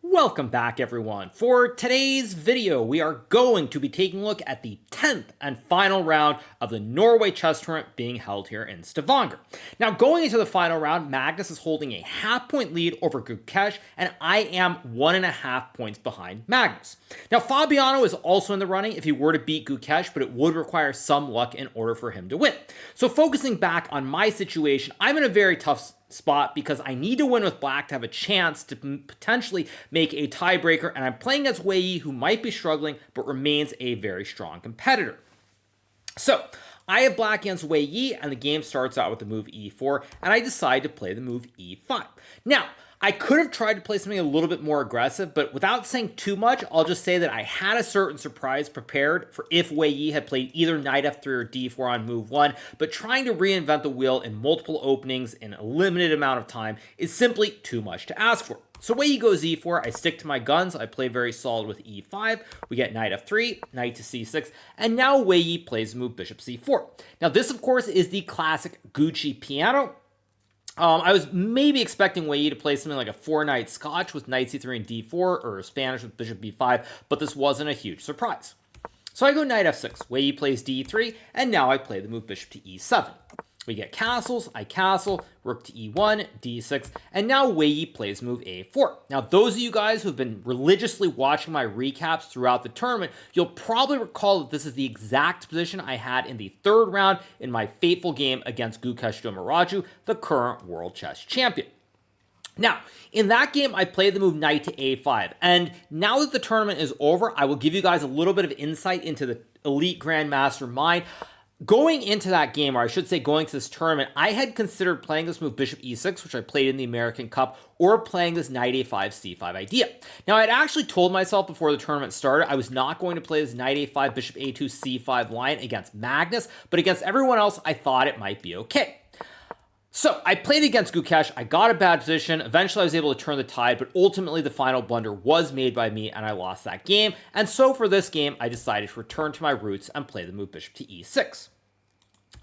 Welcome back, everyone. For today's video, we are going to be taking a look at the 10th and final round of the Norway chess tournament being held here in Stavanger. Now, going into the final round, Magnus is holding a half-point lead over Gukesh, and I am 1.5 points behind Magnus. Now, Fabiano is also in the running if he were to beat Gukesh, but it would require some luck in order for him to win. So focusing back on my situation, I'm in a very tough spot because I need to win with black to have a chance to potentially make a tiebreaker, and I'm playing against Wei Yi, who might be struggling but remains a very strong competitor. So I have black against Wei Yi, and the game starts out with the move e4, and I decide to play the move e5. Now, I could have tried to play something a little bit more aggressive, but without saying too much, I'll just say that I had a certain surprise prepared for if Wei Yi had played either knight f3 or d4 on move 1, but trying to reinvent the wheel in multiple openings in a limited amount of time is simply too much to ask for. So Wei Yi goes e4, I stick to my guns, I play very solid with e5, we get knight f3, knight to c6, and now Wei Yi plays the move bishop c4. Now this, of course, is the classic Gucci piano. I was maybe expecting Wei Yi to play something like a 4-knight Scotch with knight c3 and d4, or Spanish with bishop b5, but this wasn't a huge surprise. So I go knight f6, Wei Yi plays d3, and now I play the move bishop to e7. We get castles, I castle, rook to e1, d6, and now Wei Yi plays move a4. Now, those of you guys who have been religiously watching my recaps throughout the tournament, you'll probably recall that this is the exact position I had in the third round in my fateful game against Gukesh Domaraju, the current world chess champion. Now, in that game, I played the move knight to a5, and now that the tournament is over, I will give you guys a little bit of insight into the elite grandmaster mind. Going into that game, or I should say going to this tournament, I had considered playing this move bishop e6, which I played in the American Cup, or playing this knight a5, c5 idea. Now, I'd actually told myself before the tournament started I was not going to play this knight a5, bishop a2, c5 line against Magnus, but against everyone else, I thought it might be okay. So I played against Gukesh, I got a bad position, eventually I was able to turn the tide, but ultimately the final blunder was made by me and I lost that game, and so for this game I decided to return to my roots and play the move bishop to e6.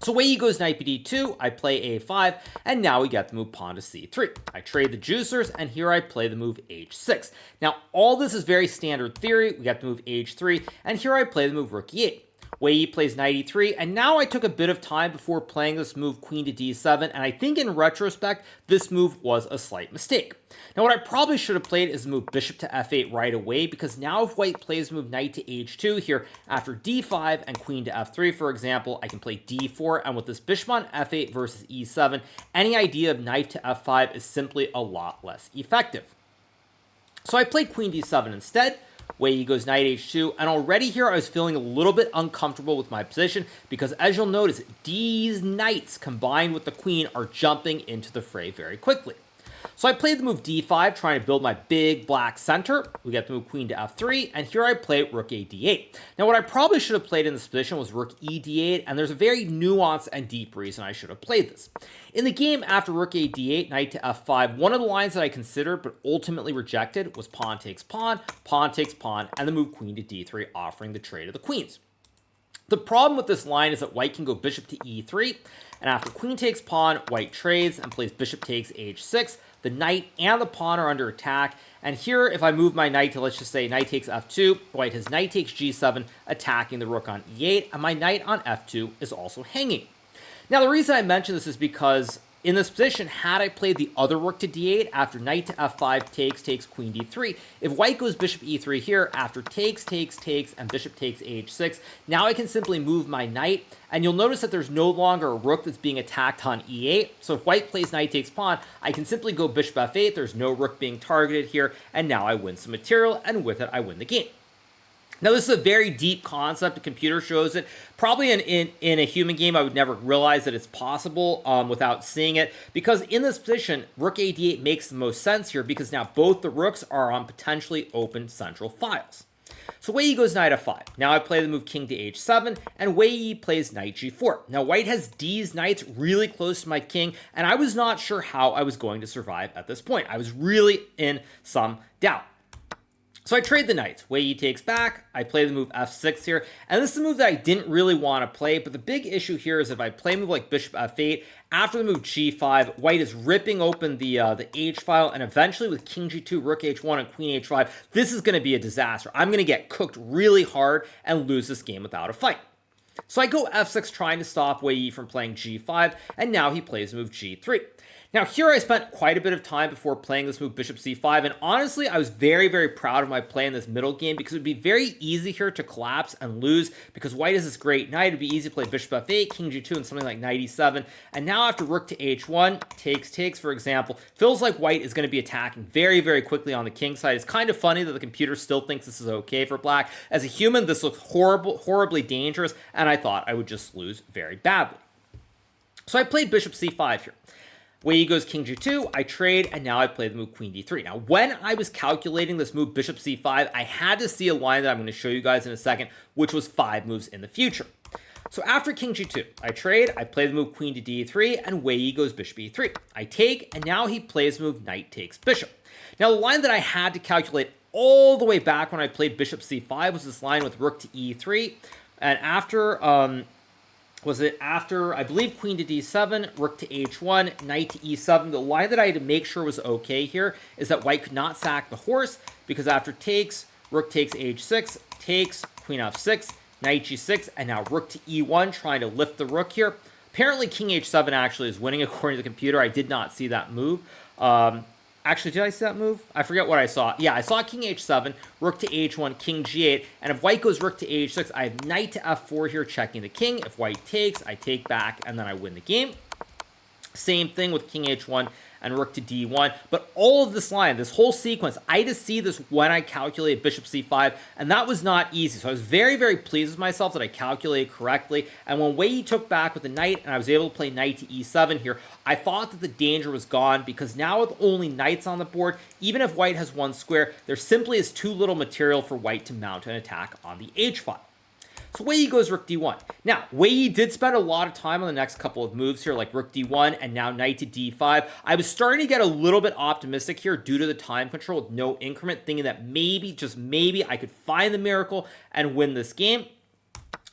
So Wei Yi goes knight bd2, I play a5, and now we get the move pawn to c3. I trade the juicers, and here I play the move h6. Now all this is very standard theory, we got the move h3, and here I play the move rook e8. Wei Yi plays knight e3, and now I took a bit of time before playing this move queen to d7, and I think in retrospect, this move was a slight mistake. Now what I probably should have played is the move bishop to f8 right away, because now if white plays move knight to h2 here, after d5 and queen to f3, for example, I can play d4, and with this bishop on f8 versus e7, any idea of knight to f5 is simply a lot less effective. So I played queen d7 instead. Wei Yi goes knight h2, and already here I was feeling a little bit uncomfortable with my position because as you'll notice, these knights combined with the queen are jumping into the fray very quickly. So I played the move d5, trying to build my big black center. We get the move queen to f3, and here I play rook a d8. Now what I probably should have played in this position was rook e d8, and there's a very nuanced and deep reason I should have played this. In the game after rook a d8, knight to f5, one of the lines that I considered but ultimately rejected was pawn takes pawn, and the move queen to d3, offering the trade of the queens. The problem with this line is that white can go bishop to e3, and after queen takes pawn, white trades and plays bishop takes h6. The knight and the pawn are under attack, and here if I move my knight to, let's just say, knight takes f2, white has knight takes g7, attacking the rook on e8, and my knight on f2 is also hanging. Now the reason I mention this is because in this position, had I played the other rook to d8 after knight to f5 takes queen d3, if white goes bishop e3 here after takes, and bishop takes h6, now I can simply move my knight, and you'll notice that there's no longer a rook that's being attacked on e8, so if white plays knight takes pawn, I can simply go bishop f8, there's no rook being targeted here, and now I win some material, and with it I win the game. Now, this is a very deep concept. The computer shows it. Probably in a human game, I would never realize that it's possible without seeing it. Because in this position, rook a d8 makes the most sense here because now both the rooks are on potentially open central files. So Wei Yi goes knight f5. Now I play the move king to h7, and Wei Yi plays knight g4. Now white has these knights really close to my king, and I was not sure how I was going to survive at this point. I was really in some doubt. So I trade the knights. Wei takes back. I play the move f6 here. And this is a move that I didn't really want to play, but the big issue here is if I play a move like bishop f8, after the move g5, white is ripping open the h file, and eventually with king g2, rook h1, and queen h5, this is going to be a disaster. I'm going to get cooked really hard and lose this game without a fight. So I go f6 trying to stop Wei from playing g5, and now he plays the move g3. Now here I spent quite a bit of time before playing this move bishop c5, and honestly I was very, very proud of my play in this middle game because it would be very easy here to collapse and lose because white is this great knight. It'd be easy to play bishop f8, king g2, and something like knight e7, and now after rook to h1, takes, for example, feels like white is going to be attacking very, very quickly on the king side. It's kind of funny that the computer still thinks this is okay for black. As a human, this looks horribly dangerous, and I thought I would just lose very badly. So I played bishop c5 here. Wei goes king g2, I trade, and now I play the move queen d3. Now, when I was calculating this move bishop c5, I had to see a line that I'm going to show you guys in a second, which was 5 moves in the future. So after king g2, I trade, I play the move queen to d3, and Wei goes bishop e3. I take, and now he plays the move knight takes bishop. Now, the line that I had to calculate all the way back when I played bishop c5 was this line with rook to e3, and after... I believe, queen to d7, rook to h1, knight to e7. The line that I had to make sure was okay here is that white could not sack the horse, because after takes, rook takes h6, takes, queen f6, knight g6, and now rook to e1, trying to lift the rook here. Apparently, king h7 actually is winning according to the computer. I did not see that move. Actually, did I see that move? I forget what I saw. Yeah, I saw king h7, rook to h1, king g8, and if white goes rook to h6, I have knight to f4 here, checking the king. If white takes, I take back, and then I win the game. Same thing with king h1 and rook to d1. But all of this line, this whole sequence, I had to see this when I calculated bishop c5, and that was not easy. So I was very, very pleased with myself that I calculated correctly. And when Wei took back with the knight, and I was able to play knight to e7 here, I thought that the danger was gone, because now with only knights on the board, even if white has one square, there simply is too little material for white to mount an attack on the h file. So Wei goes rook d1. Now, Wei did spend a lot of time on the next couple of moves here, like rook d1 and now knight to d5. I was starting to get a little bit optimistic here due to the time control with no increment, thinking that maybe, just maybe, I could find the miracle and win this game.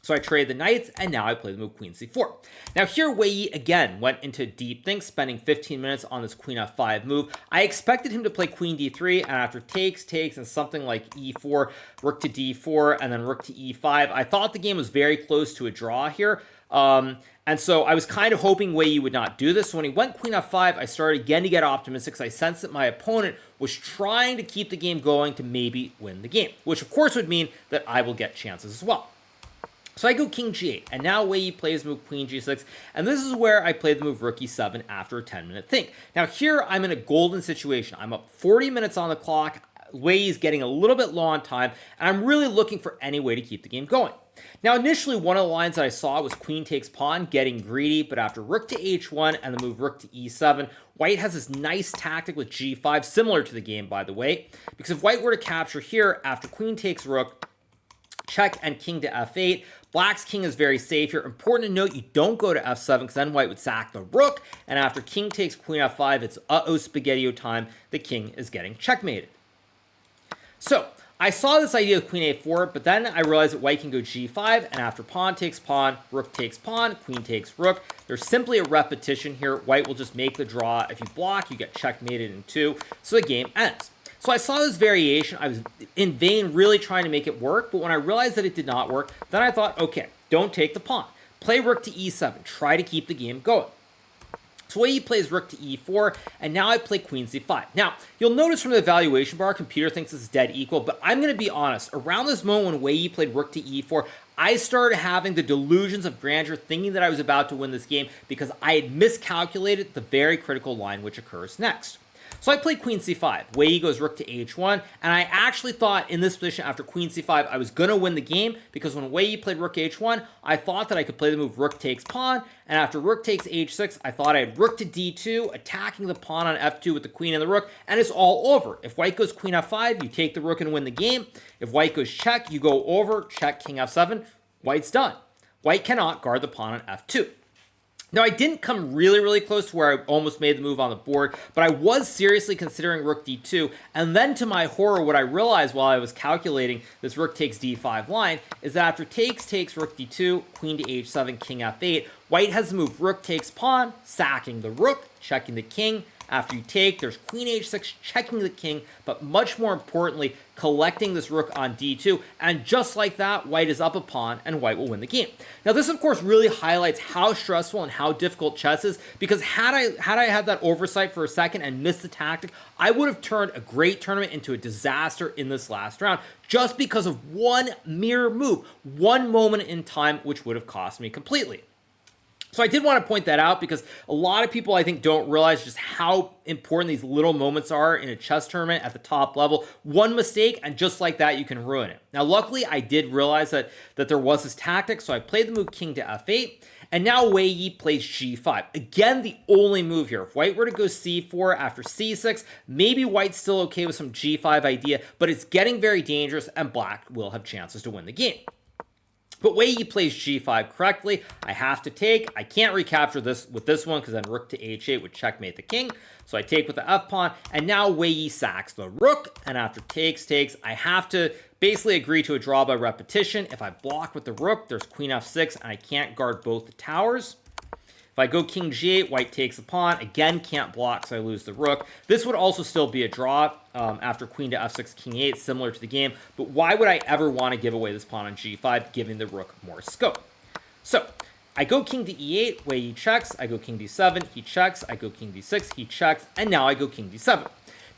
So I trade the knights, and now I play the move queen c4. Now here, Wei again went into deep things, spending 15 minutes on this queen f5 move. I expected him to play queen d3, and after takes, and something like e4, rook to d4, and then rook to e5, I thought the game was very close to a draw here. And so I was kind of hoping Wei would not do this. So when he went queen f5, I started again to get optimistic, because I sensed that my opponent was trying to keep the game going to maybe win the game, which of course would mean that I will get chances as well. So I go king g8, and now Wei plays the move queen g6, and this is where I play the move rook e7 after a 10-minute think. Now here, I'm in a golden situation. I'm up 40 minutes on the clock. Wei is getting a little bit low on time, and I'm really looking for any way to keep the game going. Now initially, one of the lines that I saw was queen takes pawn, getting greedy, but after rook to h1 and the move rook to e7, white has this nice tactic with g5, similar to the game, by the way, because if white were to capture here, after queen takes rook, check and king to f8. Black's king is very safe here. Important to note, you don't go to f7, because then white would sack the rook, and after king takes queen f5, it's uh-oh spaghetti-o time. The king is getting checkmated. So I saw this idea of queen a4, but then I realized that white can go g5, and after pawn takes pawn, rook takes pawn, queen takes rook. There's simply a repetition here. White will just make the draw. If you block, you get checkmated in 2, so the game ends. So I saw this variation. I was in vain really trying to make it work, but when I realized that it did not work, then I thought, okay, don't take the pawn. Play rook to e7. Try to keep the game going. So Wei plays rook to e4, and now I play queen c5. Now, you'll notice from the evaluation bar, computer thinks this is dead equal, but I'm going to be honest. Around this moment when Wei played rook to e4, I started having the delusions of grandeur, thinking that I was about to win this game because I had miscalculated the very critical line which occurs next. So I played queen c5. Wei goes rook to h1, and I actually thought in this position after queen c5 I was going to win the game, because when Wei played rook h1, I thought that I could play the move rook takes pawn, and after rook takes h6, I thought I had rook to d2, attacking the pawn on f2 with the queen and the rook, and it's all over. If white goes queen f5, you take the rook and win the game. If white goes check, you go over, check king f7, white's done. White cannot guard the pawn on f2. Now, I didn't come really close to where I almost made the move on the board, but I was seriously considering rook d2, and then to my horror, what I realized while I was calculating this rook takes d5 line is that after takes rook d2, queen to h7, king f8, white has the move rook takes pawn, sacking the rook, checking the king. After you take, there's queen h6, checking the king, but much more importantly, collecting this rook on d2, and just like that, white is up a pawn, and white will win the game. Now, this, of course, really highlights how stressful and how difficult chess is, because had I had that oversight for a second and missed the tactic, I would have turned a great tournament into a disaster in this last round, just because of one mere move, one moment in time, which would have cost me completely. So I did want to point that out because a lot of people, I think, don't realize just how important these little moments are in a chess tournament at the top level. One mistake, and just like that, you can ruin it. Now, luckily, I did realize that there was this tactic, so I played the move king to f8, and now Wei Yi plays g5. Again, the only move here. If white were to go c4 after c6, maybe white's still okay with some g5 idea, but it's getting very dangerous, and black will have chances to win the game. But Wei Yi plays g5 correctly. I have to take. I can't recapture this with this one because then rook to h8 would checkmate the king. So I take with the f pawn, and now Wei Yi sacks the rook. And after takes, I have to basically agree to a draw by repetition. If I block with the rook, there's queen f6, and I can't guard both the towers. If I go king g8, white takes a pawn. Again, can't block, so I lose the rook. This would also still be a draw after queen to f6, king 8, similar to the game. But why would I ever want to give away this pawn on g5, giving the rook more scope? So I go king to e8, Wei Yi checks. I go king d7, he checks. I go king d6, he checks. And now I go king d7.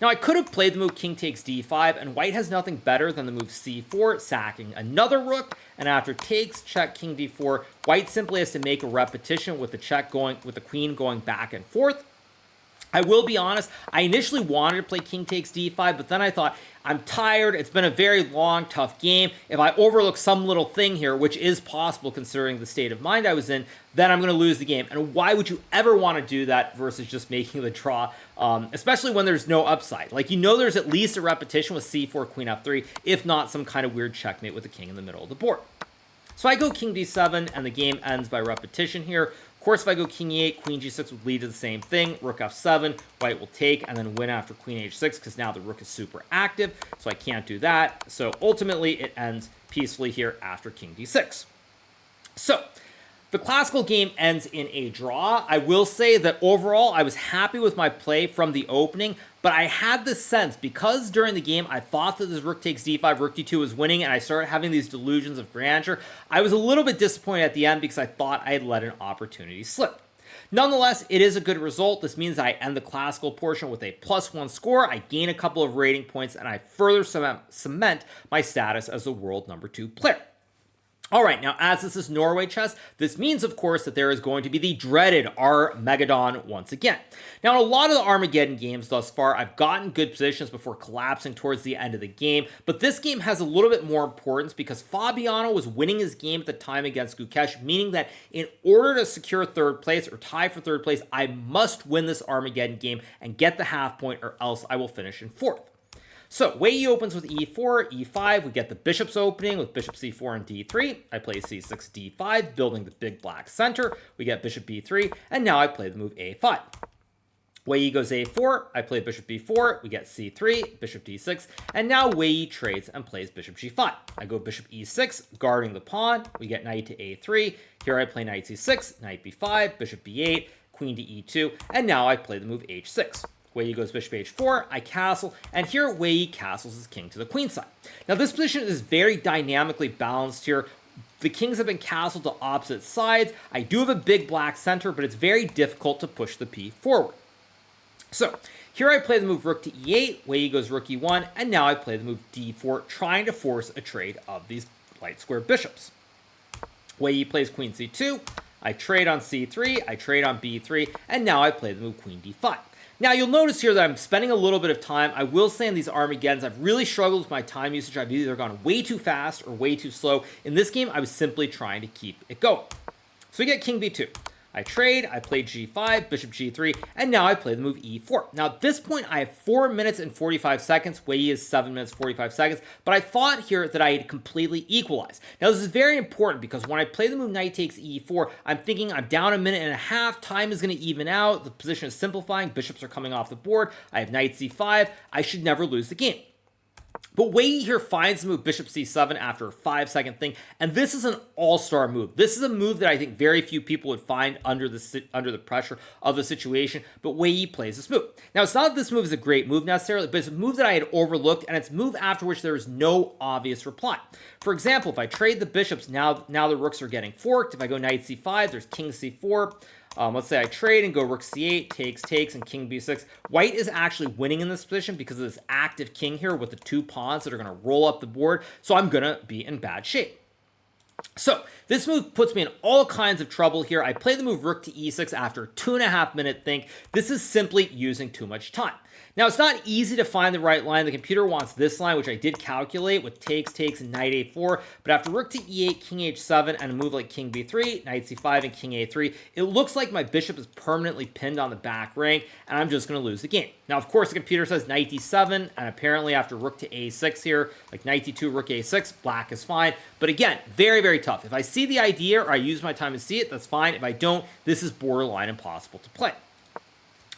Now, I could have played the move king takes d5, and white has nothing better than the move c4, sacking another rook, and after takes, check king d4, white simply has to make a repetition with the queen going back and forth. I will be honest, I initially wanted to play king takes d5, but then I thought, I'm tired, it's been a very long, tough game. If I overlook some little thing here, which is possible considering the state of mind I was in, then I'm going to lose the game. And why would you ever want to do that versus just making the draw, especially when there's no upside? Like, there's at least a repetition with c4, queen f3, if not some kind of weird checkmate with the king in the middle of the board. So I go king d7, and the game ends by repetition here. Of course, if I go king e8, queen g6 would lead to the same thing. Rook f7, white will take and then win after queen h6 because now the rook is super active, so I can't do that. So ultimately, it ends peacefully here after king d6. So the classical game ends in a draw. I will say that overall, I was happy with my play from the opening, but I had this sense, because during the game, I thought that this rook takes d5, rook d2 was winning, and I started having these delusions of grandeur. I was a little bit disappointed at the end because I thought I had let an opportunity slip. Nonetheless, it is a good result. This means I end the classical portion with a +1 score, I gain a couple of rating points, and I further cement my status as the world #2 player. All right, now as this is Norway chess, this means, of course, that there is going to be the dreaded Armageddon once again. Now, in a lot of the Armageddon games thus far, I've gotten good positions before collapsing towards the end of the game, but this game has a little bit more importance because Fabiano was winning his game at the time against Gukesh, meaning that in order to secure third place or tie for third place, I must win this Armageddon game and get the half point, or else I will finish in fourth. So Wei Yi opens with e4, e5. We get the bishop's opening with bishop c4 and d3. I play c6, d5, building the big black center. We get bishop b3, and now I play the move a5. Wei Yi goes a4. I play bishop b4. We get c3, bishop d6, and now Wei Yi trades and plays bishop g5. I go bishop e6, guarding the pawn. We get knight to a3. Here I play knight c6, knight b5, bishop b8, queen to e2, and now I play the move h6. Wei Yi goes bishop h4, I castle, and here Wei Yi castles his king to the queen side. Now this position is very dynamically balanced here. The kings have been castled to opposite sides. I do have a big black center, but it's very difficult to push the p forward. So here I play the move rook to e8, Wei Yi goes rook e1, and now I play the move d4, trying to force a trade of these light square bishops. Wei Yi plays queen c2, I trade on c3, I trade on b3, and now I play the move queen d5. Now, you'll notice here that I'm spending a little bit of time. I will say in these Armageddons, I've really struggled with my time usage. I've either gone way too fast or way too slow. In this game, I was simply trying to keep it going. So we get king b2. I trade, I play g5, bishop g3, and now I play the move e4. Now at this point, I have 4 minutes and 45 seconds. Wei is 7 minutes, 45 seconds. But I thought here that I had completely equalized. Now this is very important because when I play the move knight takes e4, I'm thinking I'm down a minute and a half. Time is going to even out. The position is simplifying. Bishops are coming off the board. I have knight c5. I should never lose the game. But Wei here finds the move bishop c7 after a 5-second thing, and this is an all-star move. This is a move that I think very few people would find under the pressure of the situation, but Wei plays this move. Now, it's not that this move is a great move necessarily, but it's a move that I had overlooked, and it's a move after which there is no obvious reply. For example, if I trade the bishops, now the rooks are getting forked. If I go knight c5, there's king c4. Let's say I trade and go rook c8, takes, and king b6. White is actually winning in this position because of this active king here with the 2 pawns that are going to roll up the board. So I'm going to be in bad shape. So this move puts me in all kinds of trouble here. I play the move rook to e6 after a 2.5-minute think. This is simply using too much time. Now, it's not easy to find the right line. The computer wants this line, which I did calculate with takes, and knight a4. But after rook to e8, king h7, and a move like king b3, knight c5, and king a3, it looks like my bishop is permanently pinned on the back rank, and I'm just going to lose the game. Now, of course, the computer says knight d7, and apparently after rook to a6 here, like knight d2, rook a6, black is fine. But again, very, very tough. If I see the idea or I use my time to see it, that's fine. If I don't, this is borderline impossible to play.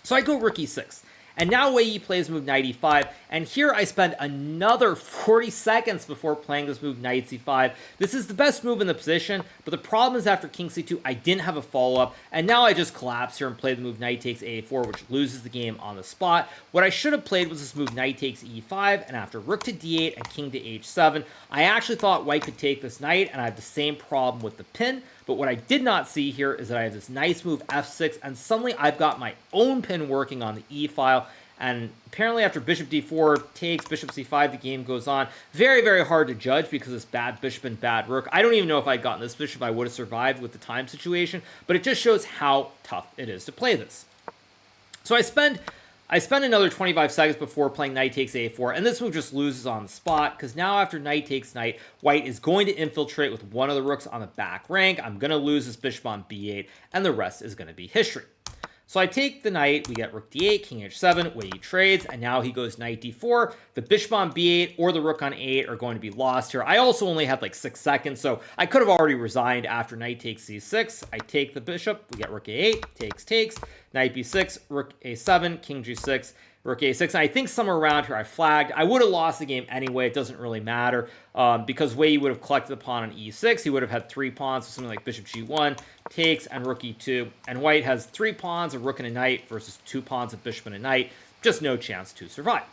So I go rook e6. And now Wei plays move knight e5, and here I spend another 40 seconds before playing this move knight c5. This is the best move in the position, but the problem is after king c2, I didn't have a follow-up, and now I just collapse here and play the move knight takes a4, which loses the game on the spot. What I should have played was this move knight takes e5, and after rook to d8 and king to h7, I actually thought White could take this knight, and I have the same problem with the pin. But what I did not see here is that I have this nice move f6, and suddenly I've got my own pin working on the e file. And apparently after bishop d4 takes, bishop c5, the game goes on. Very, very hard to judge because it's bad bishop and bad rook. I don't even know if I'd gotten this bishop, I would have survived with the time situation. But it just shows how tough it is to play this. So I spend another 25 seconds before playing knight takes a4, and this move just loses on the spot, because now after knight takes knight, White is going to infiltrate with one of the rooks on the back rank. I'm going to lose this bishop on b8, and the rest is going to be history. So I take the knight, we get rook d8, king h7, Wei trades, and now he goes knight d4. The bishop on b8 or the rook on a8 are going to be lost here. I also only had like 6 seconds, so I could have already resigned after knight takes c6. I take the bishop, we get rook a8, takes, knight b6, rook a7, king g6, rook a6, and I think somewhere around here I flagged. I would have lost the game anyway. It doesn't really matter because Wei would have collected the pawn on e6. He would have had 3 pawns, so something like bishop g1, takes, and rook e2. And White has 3 pawns, a rook and a knight, versus 2 pawns, a bishop and a knight. Just no chance to survive.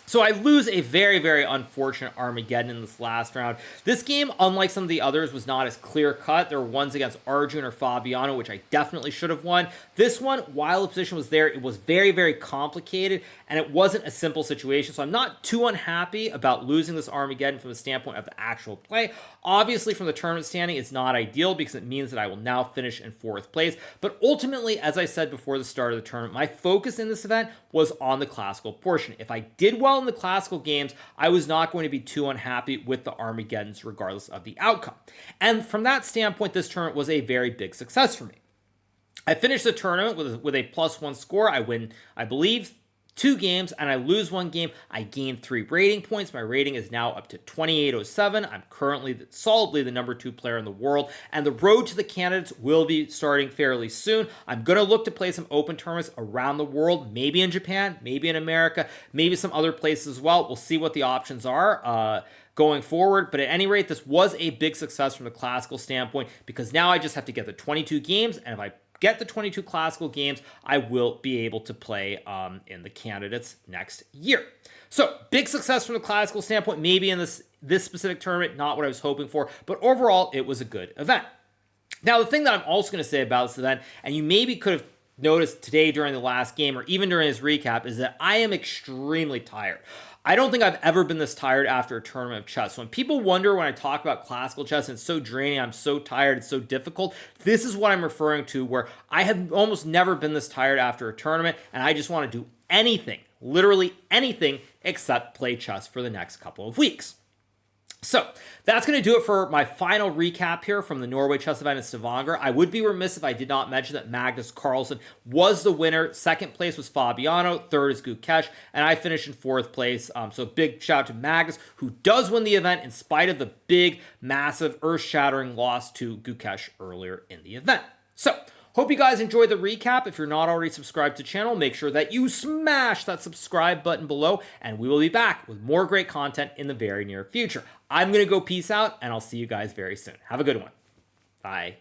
So I lose a very, very unfortunate Armageddon in this last round. This game, unlike some of the others, was not as clear-cut. There were ones against Arjun or Fabiano, which I definitely should have won. This one, while the position was there, it was very, very complicated, and it wasn't a simple situation. So I'm not too unhappy about losing this Armageddon from the standpoint of the actual play. Obviously, from the tournament standing, it's not ideal because it means that I will now finish in 4th place. But ultimately, as I said before the start of the tournament, my focus in this event was on the classical portion. If I did well in the classical games, I was not going to be too unhappy with the Armageddons regardless of the outcome. And from that standpoint, this tournament was a very big success for me. I finished the tournament with a +1 score. I win, I believe, 2 games, and I lose 1 game. I gained 3 rating points. My rating is now up to 2807. I'm currently solidly the #2 player in the world, and the road to the candidates will be starting fairly soon. I'm going to look to play some open tournaments around the world, maybe in Japan, maybe in America, maybe some other places as well. We'll see what the options are going forward. But at any rate, this was a big success from the classical standpoint because now I just have to get the 22 games, and if I get the 22 classical games, I will be able to play in the candidates next year. So, big success from the classical standpoint, maybe in this specific tournament, not what I was hoping for, but overall, it was a good event. Now, the thing that I'm also going to say about this event, and you maybe could have noticed today during the last game, or even during this recap, is that I am extremely tired. I don't think I've ever been this tired after a tournament of chess. When people wonder when I talk about classical chess, and it's so draining, I'm so tired, it's so difficult, this is what I'm referring to, where I have almost never been this tired after a tournament, and I just want to do anything, literally anything, except play chess for the next couple of weeks. So that's going to do it for my final recap here from the Norway chess event in Stavanger. I would be remiss if I did not mention that Magnus Carlsen was the winner. Second place was Fabiano. Third is Gukesh. And I finished in fourth place. So big shout out to Magnus, who does win the event in spite of the big, massive, earth-shattering loss to Gukesh earlier in the event. So hope you guys enjoyed the recap. If you're not already subscribed to the channel, make sure that you smash that subscribe button below, and we will be back with more great content in the very near future. I'm going to go peace out, and I'll see you guys very soon. Have a good one. Bye.